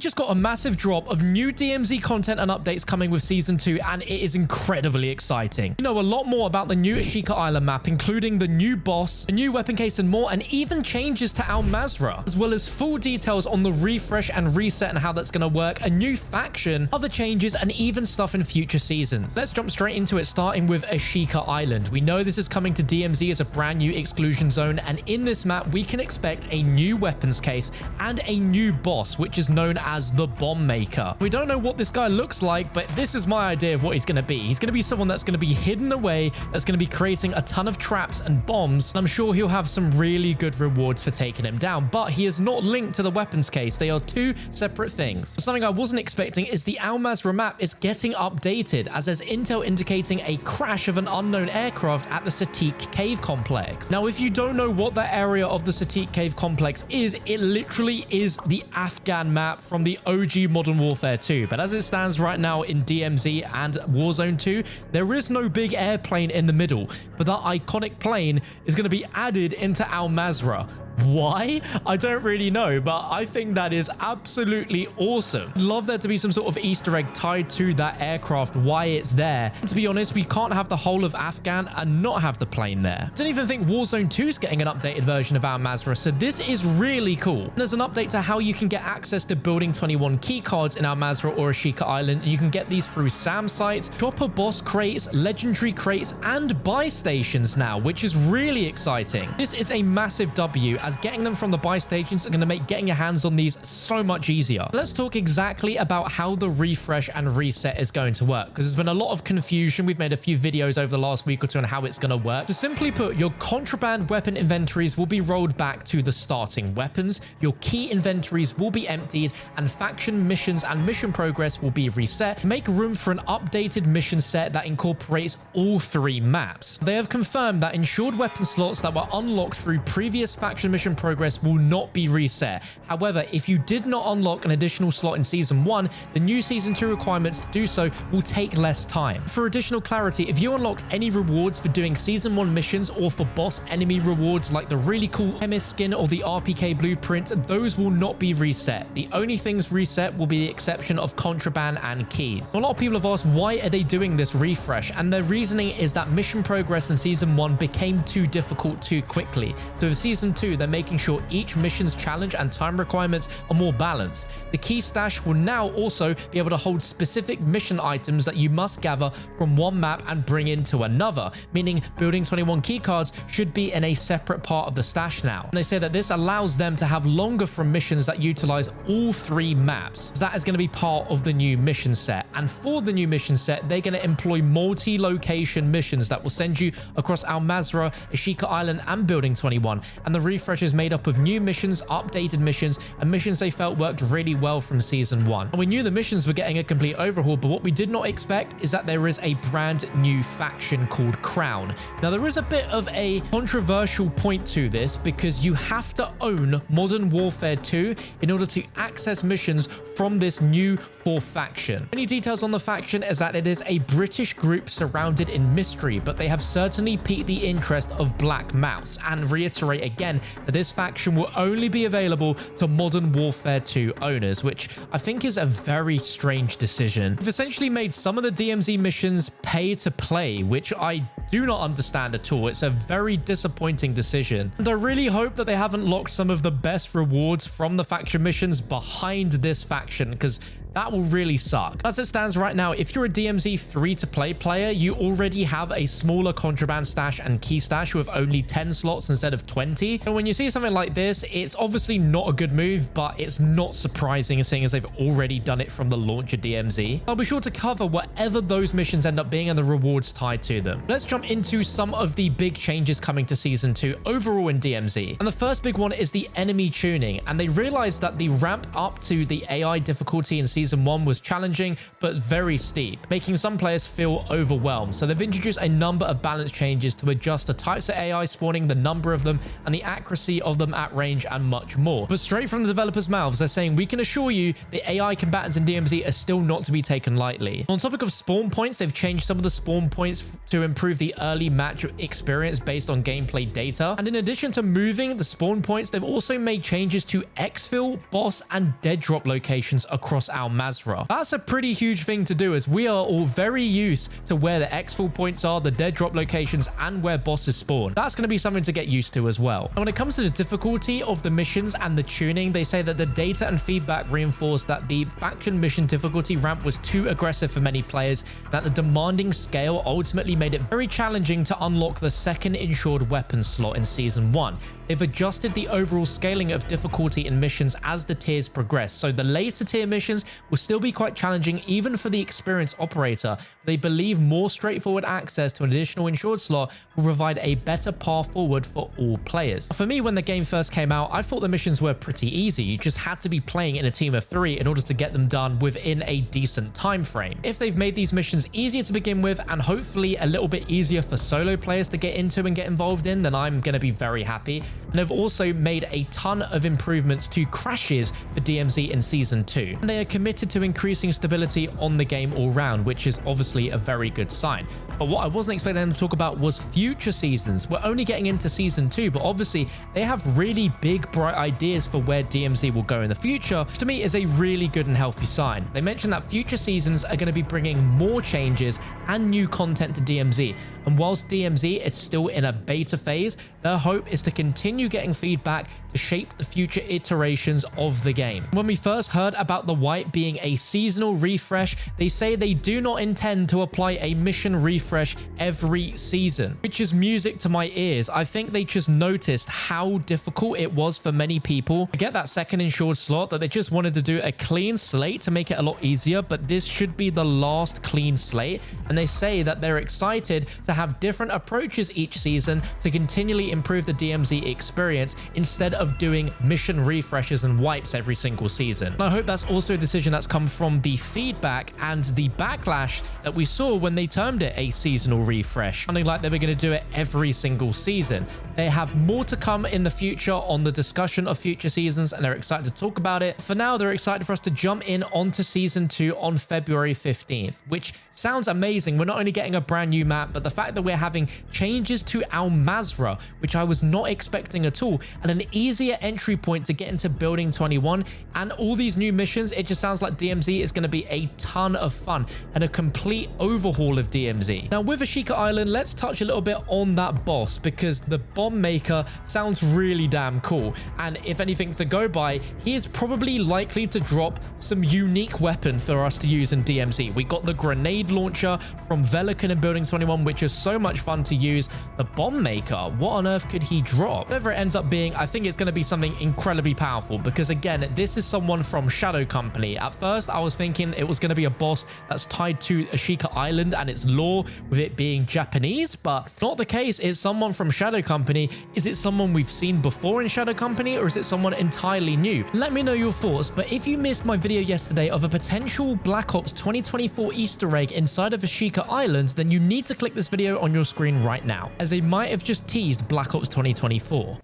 just got a massive drop of new DMZ content and updates coming with Season 2, and it is incredibly exciting. You know a lot more about the new Ashika Island map, including the new boss, a new weapon case and more, and even changes to Al-Mazrah, as well as full details on the refresh and reset and how that's going to work, a new faction, other changes, and even stuff in future seasons. Let's jump straight into it, starting with Ashika Island. We know this is coming to DMZ as a brand new exclusion zone, and in this map, we can expect a new weapons case and a new boss, which is known as the Bombmaker. We don't know what this guy looks like, but this is my idea of what he's going to be. He's going to be someone that's going to be hidden away, that's going to be creating a ton of traps and bombs, and I'm sure he'll have some really good rewards for taking him down, but he is not linked to the weapons case. They are two separate things. Something I wasn't expecting is the Al-Mazrah map is getting updated, as there's intel indicating a crash of an unknown aircraft at the Satiq Cave Complex. Now, if you don't know what that area of the Satiq Cave Complex is, it literally is the Afghan map from the OG Modern Warfare 2, but as it stands right now in DMZ and Warzone 2, there is no big airplane in the middle, but that iconic plane is going to be added into Al-Mazrah. Why? I don't really know, but I think that is absolutely awesome. Love there to be some sort of Easter egg tied to that aircraft, why it's there. And to be honest, we can't have the whole of Afghan and not have the plane there. I don't even think Warzone 2 is getting an updated version of Al-Mazrah, so this is really cool. And there's an update to how you can get access to Building 21 keycards in Al-Mazrah or Ashika Island, and you can get these through SAM sites, chopper boss crates, legendary crates, and buy stations now, which is really exciting. This is a massive W, as getting them from the buy stations are going to make getting your hands on these so much easier. Let's talk exactly about how the refresh and reset is going to work, because there's been a lot of confusion. We've made a few videos over the last week or two on how it's going to work. To simply put, your contraband weapon inventories will be rolled back to the starting weapons, your key inventories will be emptied, and faction missions and mission progress will be reset. Make room for an updated mission set that incorporates all three maps. They have confirmed that insured weapon slots that were unlocked through previous faction mission progress will not be reset. However, if you did not unlock an additional slot in Season 1, the new Season 2 requirements to do so will take less time. For additional clarity, if you unlocked any rewards for doing Season 1 missions or for boss enemy rewards like the really cool chemist skin or the RPK blueprint, those will not be reset. The only things reset will be the exception of contraband and keys. A lot of people have asked, why are they doing this refresh? And their reasoning is that mission progress in Season 1 became too difficult too quickly. So with Season 2, they're making sure each mission's challenge and time requirements are more balanced. The key stash will now also be able to hold specific mission items that you must gather from one map and bring into another, meaning Building 21 keycards should be in a separate part of the stash now. And they say that this allows them to have longer from missions that utilize all three maps. So that is going to be part of the new mission set. And for the new mission set, they're going to employ multi-location missions that will send you across Al-Mazrah, Ashika Island, and Building 21. And the refresh is made up of new missions, updated missions, and missions they felt worked really well from Season 1. And we knew the missions were getting a complete overhaul, but what we did not expect is that there is a brand new faction called Crown. Now, there is a bit of a controversial point to this, because you have to own Modern Warfare 2 in order to access missions from this new fourth faction. Any details on the faction is that it is a British group surrounded in mystery, but they have certainly piqued the interest of Black Mouse, and reiterate again that this faction will only be available to Modern Warfare 2 owners, which I think is a very strange decision. They've essentially made some of the DMZ missions pay to play, which I do not understand at all. It's a very disappointing decision, and I really hope that they haven't locked some of the best rewards from the faction missions behind this faction, because that will really suck. As it stands right now, if you're a DMZ free-to-play player, you already have a smaller contraband stash and key stash with only 10 slots instead of 20. And when you see something like this, it's obviously not a good move, but it's not surprising, seeing as they've already done it from the launch of DMZ. I'll be sure to cover whatever those missions end up being and the rewards tied to them. Let's jump into some of the big changes coming to Season 2 overall in DMZ. And the first big one is the enemy tuning. And they realized that the ramp up to the AI difficulty in Season Season 1 was challenging, but very steep, making some players feel overwhelmed. So they've introduced a number of balance changes to adjust the types of AI spawning, the number of them, and the accuracy of them at range, and much more. But straight from the developers' mouths, they're saying, we can assure you the AI combatants in DMZ are still not to be taken lightly. On topic of spawn points, they've changed some of the spawn points to improve the early match experience based on gameplay data. And in addition to moving the spawn points, they've also made changes to exfil, boss, and dead drop locations across Al-Mazrah. That's a pretty huge thing to do, as we are all very used to where the exfil points are, the dead drop locations, and where bosses spawn. That's going to be something to get used to as well. And when it comes to the difficulty of the missions and the tuning, they say that the data and feedback reinforced that the faction mission difficulty ramp was too aggressive for many players, that the demanding scale ultimately made it very challenging to unlock the second insured weapon slot in Season 1. They've adjusted the overall scaling of difficulty in missions as the tiers progress, so the later tier missions will still be quite challenging even for the experienced operator. They believe more straightforward access to an additional insured slot will provide a better path forward for all players. For me, when the game first came out, I thought the missions were pretty easy. You just had to be playing in a team of 3 in order to get them done within a decent time frame. If they've made these missions easier to begin with and hopefully a little bit easier for solo players to get into and get involved in, then I'm going to be very happy. And they've also made a ton of improvements to crashes for DMZ in Season 2. And they are committed to increasing stability on the game all round, which is obviously a very good sign. But what I wasn't expecting them to talk about was future seasons. We're only getting into Season 2, but obviously they have really big, bright ideas for where DMZ will go in the future, which to me is a really good and healthy sign. They mentioned that future seasons are going to be bringing more changes and new content to DMZ. And whilst DMZ is still in a beta phase, their hope is to continue getting feedback to shape the future iterations of the game. When we first heard about the wipe being a seasonal refresh, they say they do not intend to apply a mission refresh every season, which is music to my ears. I think they just noticed how difficult it was for many people to get that second insured slot, that they just wanted to do a clean slate to make it a lot easier, but this should be the last clean slate. And they say that they're excited to have different approaches each season to continually improve the DMZ experience instead of doing mission refreshes and wipes every single season. And I hope that's also a decision that's come from the feedback and the backlash that we saw when they termed it a seasonal refresh, sounding like they were going to do it every single season. They have more to come in the future on the discussion of future seasons, and they're excited to talk about it. For now, they're excited for us to jump in onto Season 2 on February 15th, which sounds amazing. We're not only getting a brand new map, but the fact that we're having changes to Al-Mazrah, which I was not expecting at all, and an easier entry point to get into Building 21, and all these new missions, it just sounds like DMZ is going to be a ton of fun and a complete overhaul of DMZ. Now, with Ashika Island, let's touch a little bit on that boss, because the Bombmaker sounds really damn cool, and if anything's to go by, he is probably likely to drop some unique weapon for us to use in DMZ. We got the grenade launcher from Velikan in Building 21, which is so much fun to use. The Bombmaker, what on earth could he drop? Whatever it ends up being, I think it's going to be something incredibly powerful, because again, this is someone from Shadow Company. At first, I was thinking it was going to be a boss that's tied to Ashika Island and its lore, with it being Japanese, but not the case. It's someone from Shadow Company. Is it someone we've seen before in Shadow Company, or is it someone entirely new? Let me know your thoughts. But if you missed my video yesterday of a potential Black Ops 2024 Easter egg inside of Ashika Island, then you need to click this video on your screen right now, as they might have just teased Black Ops 2024.